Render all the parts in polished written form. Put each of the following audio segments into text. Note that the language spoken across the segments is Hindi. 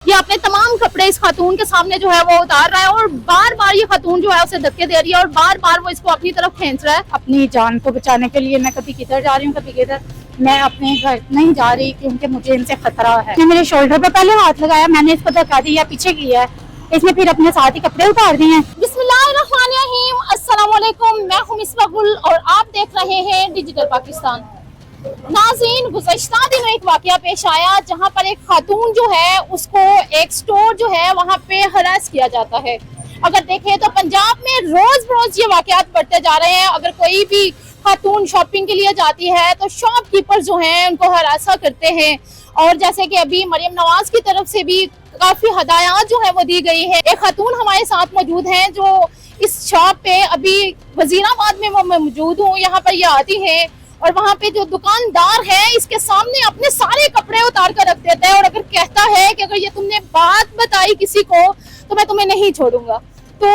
ये अपने तमाम कपड़े इस खातून के सामने जो है वो उतार रहा है और बार बार ये खातून जो है उसे धक्के दे रही है और बार बार वो इसको अपनी तरफ खींच रहा है। अपनी जान को बचाने के लिए मैं कभी किधर जा रही हूँ, कभी किधर। मैं अपने घर नहीं जा रही क्योंकि मुझे इनसे खतरा है। इसने मेरे शोल्डर पे पहले हाथ लगाया, मैंने इसको धक्का दिया, पीछे किया है। इसने फिर अपने साथ ही कपड़े उतार दिए हैं। बिस्मिल्लाहिर्रहमानिर्रहीम, अस्सलाम वालेकुम। मैं हूं मिसबा गुल और आप देख रहे हैं डिजिटल पाकिस्तान। नाज़रीन, गुज़श्ता दिनों एक वाकया पेश आया जहां पर एक खातून जो है उसको एक स्टोर जो है वहां पे हरास किया जाता है। अगर देखें तो पंजाब में रोज रोज ये वाकयात बढ़ते जा रहे हैं। अगर कोई भी खातून शॉपिंग के लिए जाती है तो शॉपकीपर जो हैं उनको हरासा करते हैं। और जैसे कि अभी मरियम नवाज की तरफ से भी काफी हदायत जो है वो दी गई है। एक खातून हमारे साथ मौजूद हैं जो इस शॉप पे अभी वजीराबाद में मैं मौजूद हूँ। यहाँ पर ये आती है और वहाँ पे जो दुकानदार है इसके सामने अपने सारे कपड़े उतार कर रख देता है और अगर कहता है कि अगर ये तुमने बात बताई किसी को तो मैं तुम्हें नहीं छोड़ूंगा। तो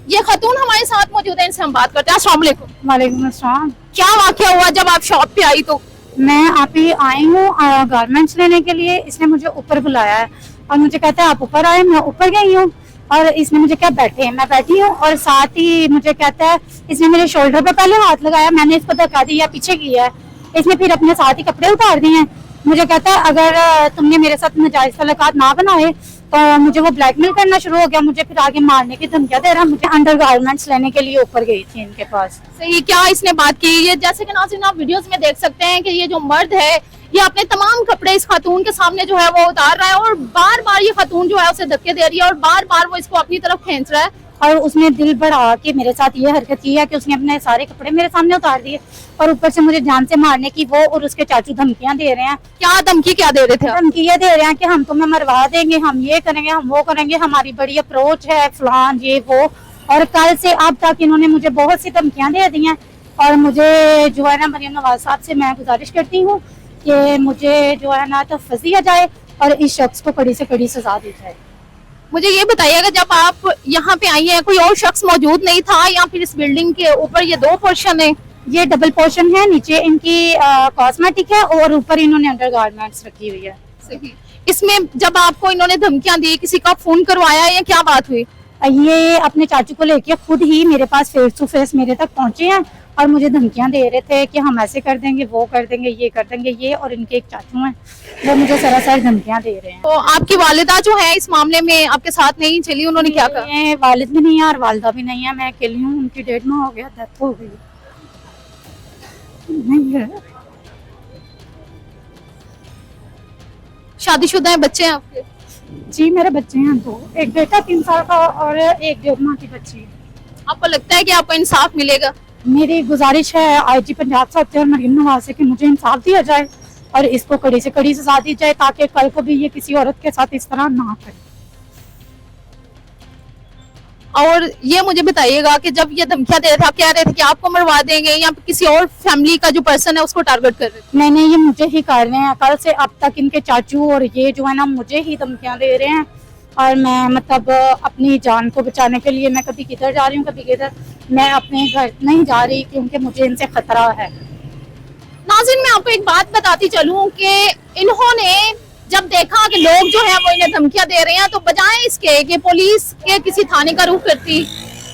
ये खातून हमारे साथ मौजूद है, इनसे हम बात करते हैं। अस्सलाम वालेकुम। वालेकुम अस्सलाम। क्या वाकया हुआ जब आप शॉप पे आई? तो मैं अभी आई हूँ गारमेंट्स लेने के लिए। इसने मुझे ऊपर बुलाया है और मुझे कहता है आप ऊपर आए। मैं ऊपर गई हूँ और इसने मुझे क्या बैठे, मैं बैठी हूँ और साथ ही मुझे कहता है, इसने मेरे शोल्डर पे पहले हाथ लगाया, मैंने इसको धक्का दिया, पीछे किया है। इसने फिर अपने साथ ही कपड़े उतार दिए हैं। मुझे कहता है अगर तुमने मेरे साथ नाजायज तल्लुकात ना बनाए तो मुझे वो ब्लैकमेल करना शुरू हो गया। मुझे फिर आगे मारने की धमकियां दे रहा। मुझे अंडर गारमेंट्स लेने के लिए ऊपर गई थी इनके पास। सही, क्या इसने बात की? ये जैसे कि नाज़रीन आप वीडियोस में देख सकते हैं कि ये जो मर्द है ये अपने तमाम कपड़े इस खातून के सामने जो है वो उतार रहा है और बार बार ये खातून जो है उसे धक्के दे रही है और बार बार वो इसको अपनी तरफ खींच रहा है। और उसने दिल बढ़ा के मेरे साथ ये हरकत की है कि उसने अपने सारे कपड़े मेरे सामने उतार दिए और ऊपर से मुझे जान से मारने की वो और उसके चाचू धमकियां दे रहे हैं। क्या धमकी क्या दे रहे थे? धमकी ये दे रहे हैं कि हम तुम्हें मरवा देंगे, हम ये करेंगे, हम वो करेंगे, हमारी बड़ी अप्रोच है, फलान ये वो। और कल से अब तक इन्होंने मुझे बहुत सी धमकियां दे दी हैं और मुझे जो है ना मरियम नवाज साहब से मैं गुजारिश करती हूँ कि मुझे जो है ना तहफ़्फ़ुज़ दिया जाए और इस शख्स को कड़ी से कड़ी सजा दी जाए। मुझे ये बताइएगा, जब आप यहाँ पे आई हैं कोई और शख्स मौजूद नहीं था या फिर इस बिल्डिंग के ऊपर ये दो पोर्शन है? ये डबल पोर्शन है, नीचे इनकी कॉस्मेटिक है और ऊपर इन्होंने अंडर गारमेंट्स रखी हुई है। सही। इसमें जब आपको इन्होंने धमकियां दी, किसी का फोन करवाया या क्या बात हुई? ये अपने चाचू को लेके खुद ही मेरे पास फेस टू फेस मेरे तक पहुंचे हैं और मुझे धमकियां दे रहे थे कि हम ऐसे कर देंगे, वो कर देंगे, ये कर देंगे। ये और इनके एक चाचू हैं वो मुझे सरासर धमकियां दे रहे हैं। तो आपकी वालिदा जो है इस मामले में आपके साथ नहीं चली, उन्होंने क्या कहा? वालिद भी नहीं है और वालिदा भी नहीं है, मैं अकेली हूँ। उनकी 1.5 माह हो गया, डेथ हो गई नहीं है। शादीशुदा है, बच्चे हैं आपके? जी मेरे बच्चे हैं 2, एक बेटा 3 साल का और एक 1.5 माह की बच्ची है। आपको लगता है कि आपको इंसाफ मिलेगा? मेरी गुजारिश है आईजी पंजाब साहब से और मरीम नवाज से कि मुझे इंसाफ दिया जाए और इसको कड़ी से कड़ी सजा दी जाए ताकि कल को भी ये किसी औरत के साथ इस तरह ना करे। और ये मुझे बताइएगा कि जब ये धमकियां दे रहे थे, आप कह रहे थे कि आपको मरवा देंगे या किसी और फैमिली का जो पर्सन है उसको टारगेट कर रहे थे? नहीं नहीं, ये मुझे ही कर रहे हैं। कल से अब तक इनके चाचू और ये जो है ना मुझे ही धमकियां दे रहे हैं और मैं मतलब अपनी जान को बचाने के लिए मैं कभी किधर जा रही हूँ, कभी किधर। मैं अपने घर नहीं जा रही क्योंकि मुझे इनसे खतरा है। नाज़रीन, मैं आपको एक बात बताती चलूं कि इन्होंने जब देखा कि लोग जो है वो इन्हें धमकियां दे रहे हैं तो बजाय इसके कि पुलिस के किसी थाने का रुख करती।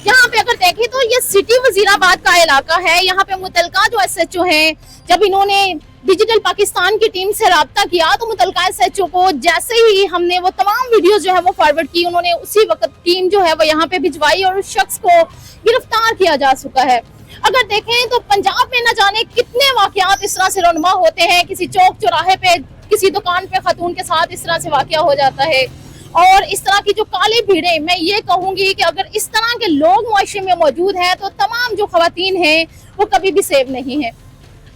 यहाँ पे अगर देखें तो ये सिटी वजीराबाद का इलाका है। यहाँ पे मुतलका जो SHO है, जब इन्होंने डिजिटल पाकिस्तान की टीम से राब्ता किया तो मुतलका SHO को जैसे ही हमने वो तमाम वीडियोस जो है वो फॉरवर्ड की, उन्होंने उसी वक्त टीम जो है वो यहाँ पे भिजवाई और उस शख्स को गिरफ्तार किया जा चुका है। अगर देखें तो पंजाब में न जाने कितने वाकयात इस तरह से रौनमा होते हैं। किसी चौक चौराहे पे, किसी दुकान पे खातून के साथ इस तरह से वाकया हो जाता है। और इस तरह की जो काली भीड़ें, मैं ये कहूंगी कि अगर इस तरह के लोग मुआशरे में मौजूद हैं तो तमाम जो खवातीन हैं वो कभी भी सेफ नहीं है।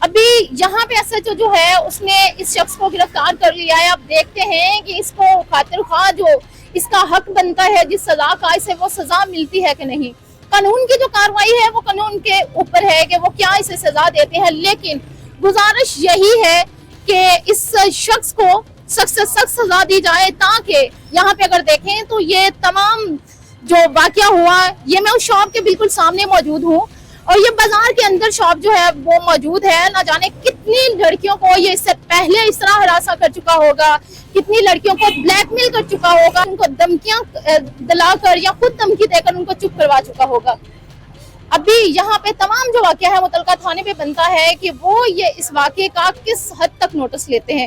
अभी यहाँ पे SHO जो है उसने इस शख्स को गिरफ्तार कर लिया है। अब देखते हैं कि इसको खातिर खा जो इसका हक बनता है जिस सजा का, इसे वो सजा मिलती है कि नहीं। कानून की जो कार्रवाई है वो कानून के ऊपर है कि वो क्या इसे सजा देते हैं, लेकिन गुजारिश यही है कि इस शख्स को सख्त से सख्त सजा दी जाए ताकि यहाँ पे अगर देखें तो ये तमाम जो वाकया हुआ, ये मैं उस शॉप के बिल्कुल सामने मौजूद हूँ और ये बाजार के अंदर शॉप जो है वो मौजूद है। ना जाने कितने कितनी लड़कियों को ये इससे पहले इस तरह हरासा कर चुका होगा, कितनी लड़कियों को ब्लैकमेल कर चुका होगा, उनको धमकियां दिलाकर या खुद धमकी देकर उनको चुप करवा चुका होगा। अभी यहाँ पे तमाम जो वाकया है मुतलका थाने पे बनता है कि वो ये इस वाकये का किस हद तक नोटिस लेते हैं।